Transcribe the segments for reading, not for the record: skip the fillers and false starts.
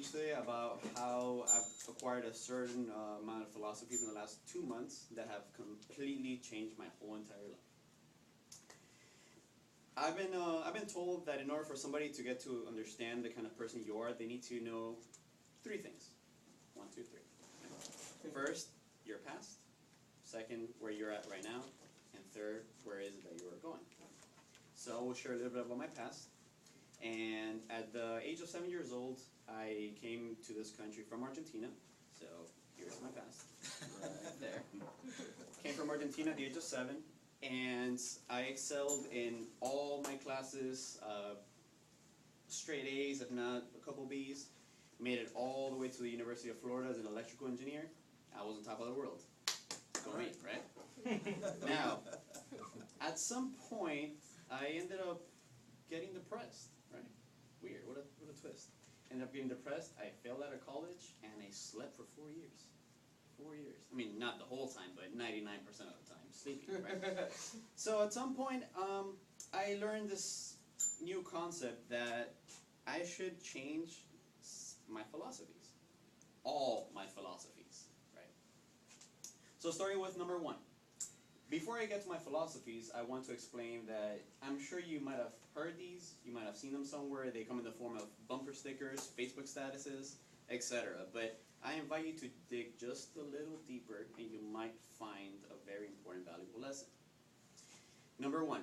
speech today about how I've acquired a certain amount of philosophies in the last 2 months that have completely changed my whole entire life. I've been told that in order for somebody to get to understand the kind of person you are, they need to know three things. 1, 2, 3. First, your past. Second, where you're at right now. And third, where is it that you are going. So I will share a little bit about my past. And at the age of 7 years old, I came to this country from Argentina. So here's my past, right there. Came from Argentina at the age of 7, and I excelled in all my classes, straight A's, if not a couple B's. Made it all the way to the University of Florida as an electrical engineer. I was on top of the world. Go me, right? Now, at some point, I ended up getting depressed, right? Weird, what a twist. Ended up getting depressed, I failed out of college, and I slept for 4 years. 4 years. I mean, not the whole time, but 99% of the time, sleeping, right? So at some point, I learned this new concept that I should change my philosophies. All my philosophies, right? So starting with number 1. Before I get to my philosophies, I want to explain that I'm sure you might have heard these, you might have seen them somewhere. They come in the form of bumper stickers, Facebook statuses, etc. But I invite you to dig just a little deeper and you might find a very important, valuable lesson. Number 1,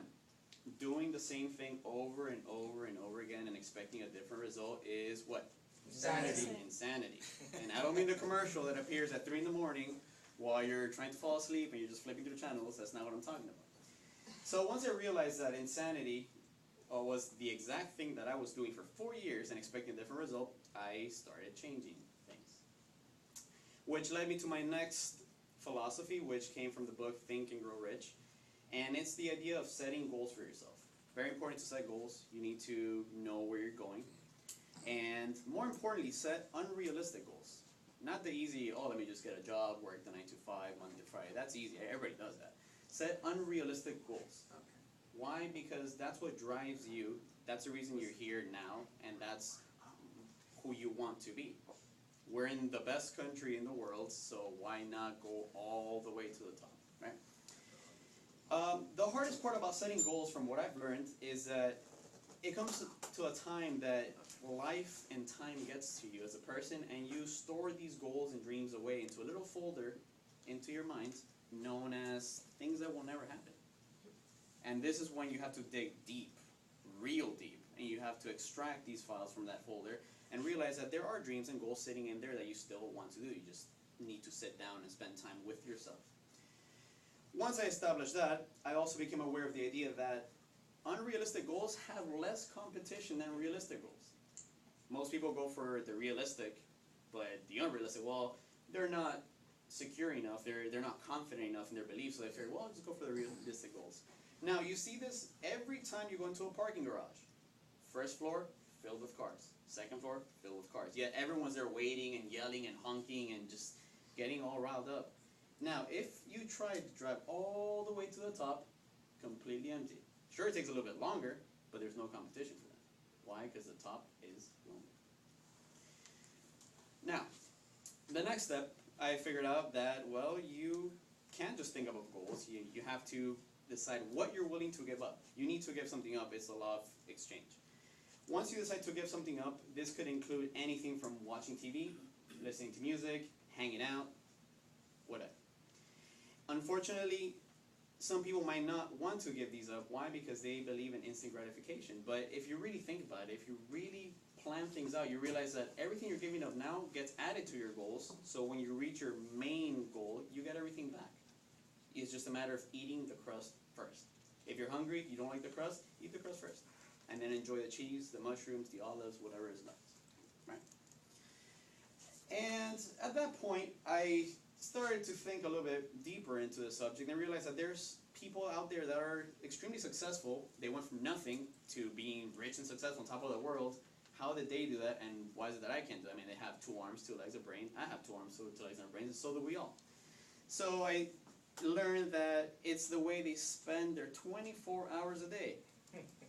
doing the same thing over and over and over again and expecting a different result is what? Insanity. Insanity. And I don't mean the commercial that appears at 3 in the morning while you're trying to fall asleep and you're just flipping through the channels. That's not what I'm talking about. So once I realized that insanity was the exact thing that I was doing for 4 years and expecting a different result, I started changing things. Which led me to my next philosophy, which came from the book Think and Grow Rich. And it's the idea of setting goals for yourself. Very important to set goals. You need to know where you're going. And more importantly, set unrealistic goals. Not the easy, oh, let me just get a job, work the 9 to 5, Monday to Friday. That's easy. Everybody does that. Set unrealistic goals. Okay. Why? Because that's what drives you. That's the reason you're here now, and that's who you want to be. We're in the best country in the world, so why not go all the way to the top, right? The hardest part about setting goals, from what I've learned, is that it comes to a time that life and time gets to you as a person, and you store these goals and dreams away into a little folder into your mind known as things that will never happen. And this is when you have to dig deep, real deep, and you have to extract these files from that folder and realize that there are dreams and goals sitting in there that you still want to do. You just need to sit down and spend time with yourself. Once I established that, I also became aware of the idea that unrealistic goals have less competition than realistic goals. Most people go for the realistic, but the unrealistic, well, they're not secure enough, they're not confident enough in their beliefs, so they figure, well, I'll just go for the realistic goals. Now, you see this every time you go into a parking garage. First floor, filled with cars. Second floor, filled with cars. Yet everyone's there waiting and yelling and honking and just getting all riled up. Now, if you try to drive all the way to the top, completely empty. Sure, it takes a little bit longer, but there's no competition for that. Why? Because the top is lonely. Now, the next step, I figured out that, well, you can't just think about goals. You have to decide what you're willing to give up. You need to give something up. It's the law of exchange. Once you decide to give something up, this could include anything from watching TV, listening to music, hanging out, whatever. Unfortunately, some people might not want to give these up. Why? Because they believe in instant gratification. But if you really think about it, if you really plan things out, you realize that everything you're giving up now gets added to your goals. So when you reach your main goal, you get everything back. It's just a matter of eating the crust first. If you're hungry, you don't like the crust, eat the crust first. And then enjoy the cheese, the mushrooms, the olives, whatever is left. Right? And at that point, I started to think a little bit deeper into the subject and realized that there's people out there that are extremely successful. They went from nothing to being rich and successful on top of the world. How did they do that, and why is it that I can't do it? I mean, they have 2 arms, 2 legs, a brain. I have 2 arms, 2 legs, and a brain, and so do we all. So I learned that it's the way they spend their 24 hours a day.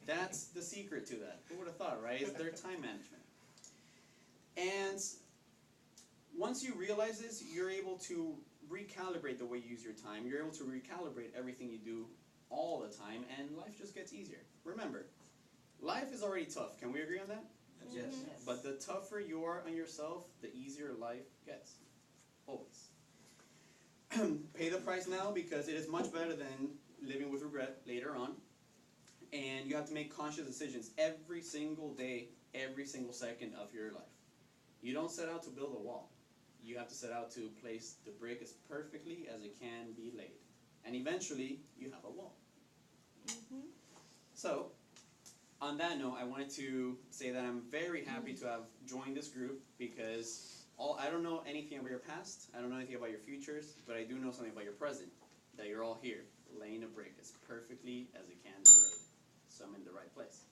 That's the secret to that. Who would have thought, right? It's their time management. And once you realize this, you're able to recalibrate the way you use your time. You're able to recalibrate everything you do all the time, and life just gets easier. Remember, life is already tough. Can we agree on that? Yes. But the tougher you are on yourself, the easier life gets. Always. Pay the price now, because it is much better than living with regret later on. And you have to make conscious decisions every single day, every single second of your life. You don't set out to build a wall. You have to set out to place the brick as perfectly as it can be laid. And eventually, you have a wall. So, on that note, I wanted to say that I'm very happy to have joined this group, because I don't know anything about your past, I don't know anything about your futures, but I do know something about your present, that you're all here, laying a brick as perfectly as it can be laid. So I'm in the right place.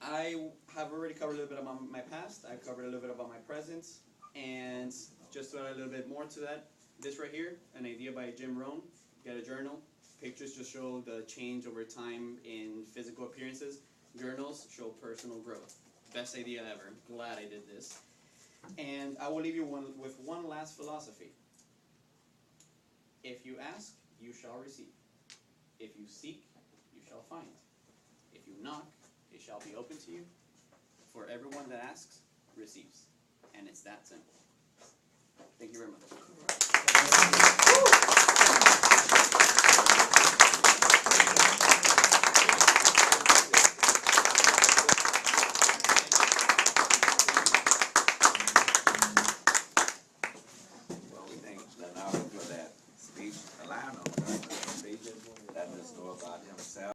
I have already covered a little bit about my past, I've covered a little bit about my present, and just to add a little bit more to that, this right here, an idea by Jim Rohn, get a journal. Pictures just show the change over time in physical appearances. Journals show personal growth. Best idea ever. I'm glad I did this. And I will leave you with one last philosophy. If you ask, you shall receive. If you seek, you shall find. If you knock, it shall be open to you. For everyone that asks, receives. And it's that simple. Thank you very much. Well, we thank Leonardo for that speech. Allow him to speak. Let us know about himself.